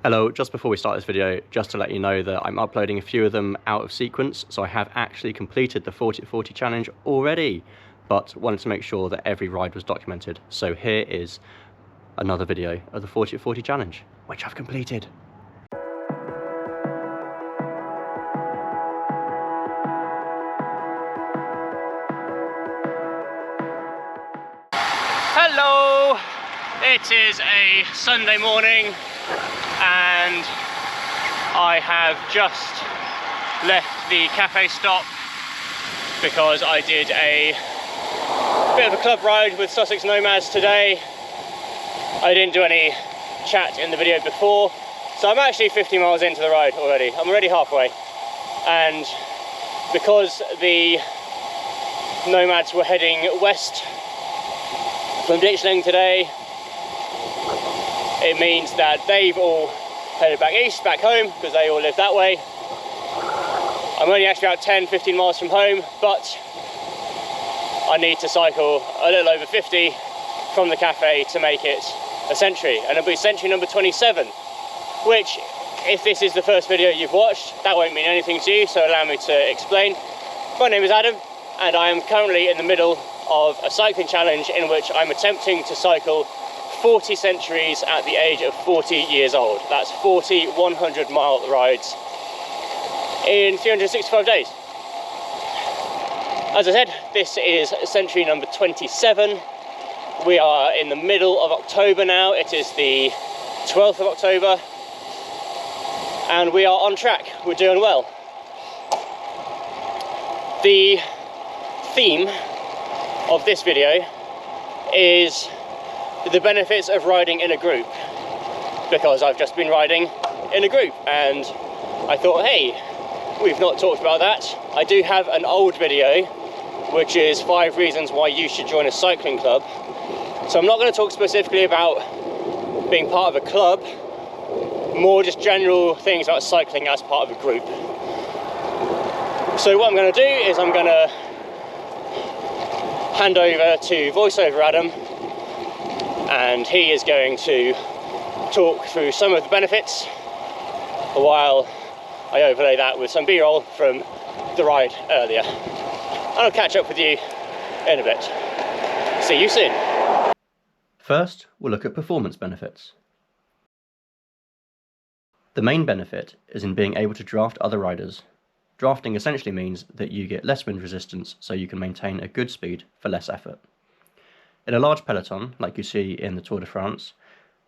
Hello, just before we start this video, just to let you know that I'm uploading a few of them out of sequence, so I have actually completed the 40-40 challenge already, but wanted to make sure that every ride was documented. So here is another video of the 40-40 challenge, which I've completed. Hello! It is a Sunday morning and I have just left the cafe stop because I did a bit of a club ride with Sussex Nomads today. I didn't do any chat in the video before, so I'm actually 50 miles into the ride already. I'm already halfway, and because the Nomads were heading west from Ditchling today, it means that they've all headed back east, back home, because they all live that way. I'm only actually about 10-15 miles from home, but I need to cycle a little over 50 from the cafe to make it a century, and it'll be century number 27, which, if this is the first video you've watched, that won't mean anything to you, so allow me to explain. My name is Adam, and I am currently in the middle of a cycling challenge in which I'm attempting to cycle 40 centuries at the age of 40 years old. That's 40 100-mile rides in 365 days. As I said, this is century number 27. We are in the middle of October now. It is the 12th of October, and we are on track. We're doing well. The theme of this video is the benefits of riding in a group, because I've just been riding in a group and I thought, hey, we've not talked about that. I do have an old video which is 5 reasons why you should join a cycling club, so I'm not going to talk specifically about being part of a club, more just general things about cycling as part of a group. So what I'm going to do is I'm going to hand over to voiceover Adam, and he is going to talk through some of the benefits while I overlay that with some B-roll from the ride earlier. And I'll catch up with you in a bit. See you soon. First, we'll look at performance benefits. The main benefit is in being able to draft other riders. Drafting essentially means that you get less wind resistance, so you can maintain a good speed for less effort. In a large peloton, like you see in the Tour de France,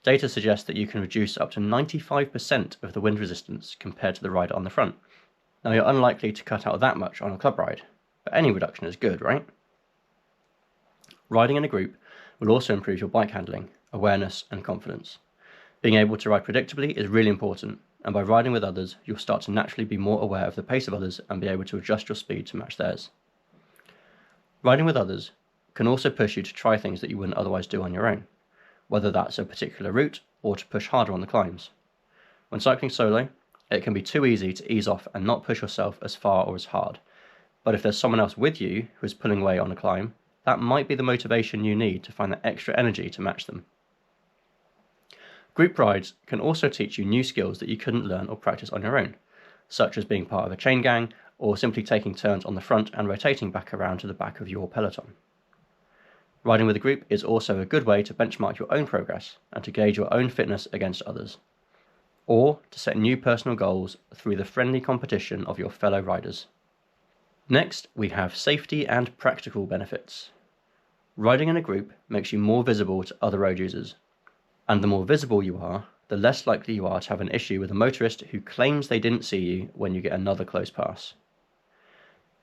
data suggests that you can reduce up to 95% of the wind resistance compared to the rider on the front. Now, you're unlikely to cut out that much on a club ride, but any reduction is good, right? Riding in a group will also improve your bike handling, awareness and confidence. Being able to ride predictably is really important, and by riding with others, you'll start to naturally be more aware of the pace of others and be able to adjust your speed to match theirs. Riding with others can also push you to try things that you wouldn't otherwise do on your own, whether that's a particular route or to push harder on the climbs. When cycling solo, it can be too easy to ease off and not push yourself as far or as hard, but if there's someone else with you who is pulling away on a climb, that might be the motivation you need to find that extra energy to match them. Group rides can also teach you new skills that you couldn't learn or practice on your own, such as being part of a chain gang or simply taking turns on the front and rotating back around to the back of your peloton. Riding with a group is also a good way to benchmark your own progress and to gauge your own fitness against others, or to set new personal goals through the friendly competition of your fellow riders. Next, we have safety and practical benefits. Riding in a group makes you more visible to other road users, and the more visible you are, the less likely you are to have an issue with a motorist who claims they didn't see you when you get another close pass.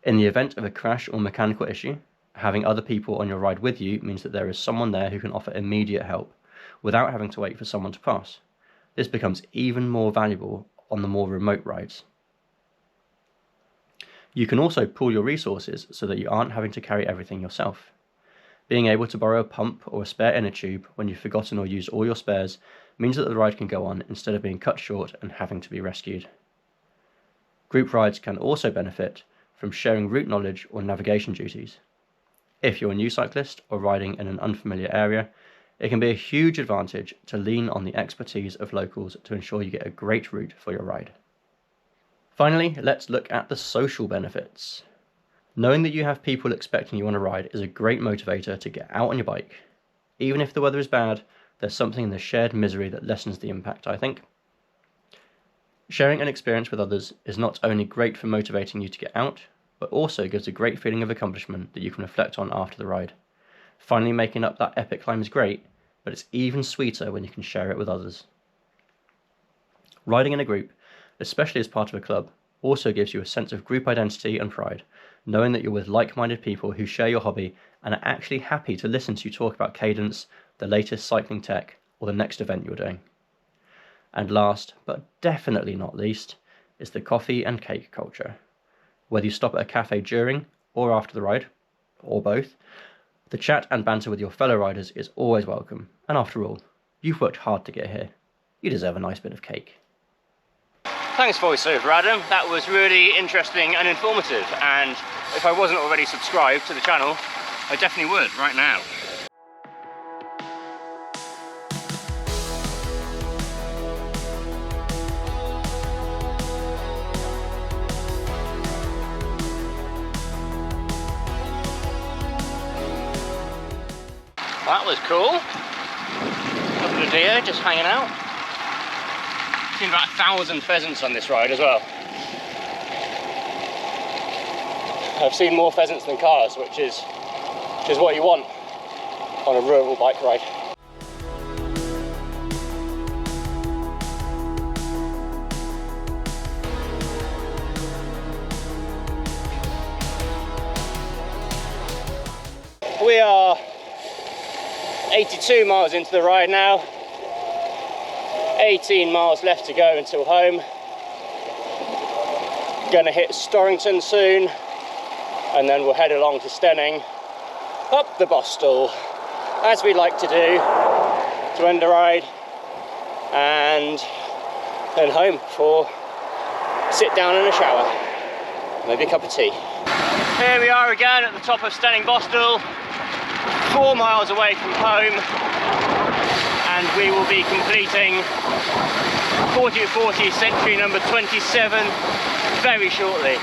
In the event of a crash or mechanical issue, having other people on your ride with you means that there is someone there who can offer immediate help without having to wait for someone to pass. This becomes even more valuable on the more remote rides. You can also pool your resources so that you aren't having to carry everything yourself. Being able to borrow a pump or a spare inner tube when you've forgotten or used all your spares means that the ride can go on instead of being cut short and having to be rescued. Group rides can also benefit from sharing route knowledge or navigation duties. If you're a new cyclist or riding in an unfamiliar area, It can be a huge advantage to lean on the expertise of locals to ensure you get a great route for your ride. Finally, let's look at the social benefits. Knowing that you have people expecting you on a ride is a great motivator to get out on your bike. Even if the weather is bad, there's something in the shared misery that lessens the impact, I think. Sharing an experience with others is not only great for motivating you to get out, but also gives a great feeling of accomplishment that you can reflect on after the ride. Finally making up that epic climb is great, but it's even sweeter when you can share it with others. Riding in a group, especially as part of a club, also gives you a sense of group identity and pride, knowing that you're with like-minded people who share your hobby and are actually happy to listen to you talk about cadence, the latest cycling tech, or the next event you're doing. And last, but definitely not least, is the coffee and cake culture. Whether you stop at a cafe during or after the ride, or both, the chat and banter with your fellow riders is always welcome, and after all, you've worked hard to get here. You deserve a nice bit of cake. Thanks voiceover Adam, that was really interesting and informative, and if I wasn't already subscribed to the channel, I definitely would right now. That was cool. Couple of deer just hanging out. Seen about 1,000 pheasants on this ride as well. I've seen more pheasants than cars, which is what you want on a rural bike ride. We are 82 miles into the ride now. 18 miles left to go until home. Gonna hit Storrington soon, and then we'll head along to Stenning, up the Bostel, as we like to do, to end the ride, and then home for sit down and a shower, maybe a cup of tea. Here we are again at the top of Stenning Bostel, 4 miles away from home, and we will be completing 40/40 century number 27 very shortly.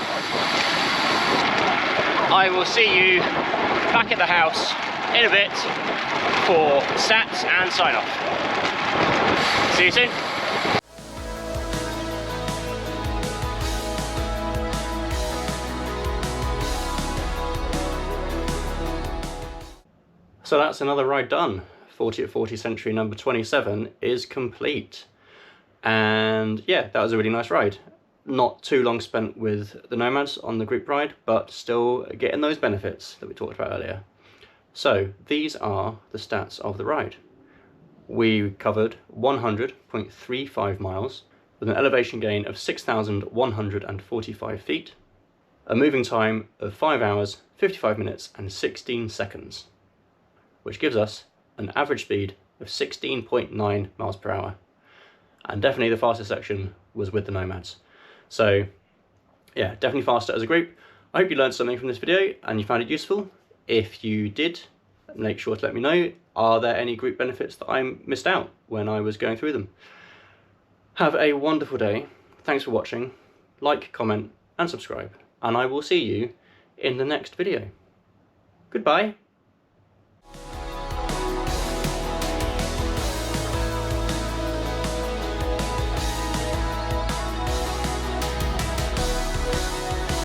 I will see you back at the house in a bit for sats and sign off. See you soon. So that's another ride done. 40/40 century number 27 is complete. And yeah, that was a really nice ride. Not too long spent with the Nomads on the group ride, but still getting those benefits that we talked about earlier. So these are the stats of the ride. We covered 100.35 miles with an elevation gain of 6,145 feet, a moving time of 5 hours, 55 minutes and 16 seconds, which gives us an average speed of 16.9 miles per hour. And definitely the fastest section was with the Nomads. So yeah, definitely faster as a group. I hope you learned something from this video and you found it useful. If you did, make sure to let me know. Are there any group benefits that I missed out when I was going through them? Have a wonderful day. Thanks for watching. Like, comment and subscribe. And I will see you in the next video. Goodbye.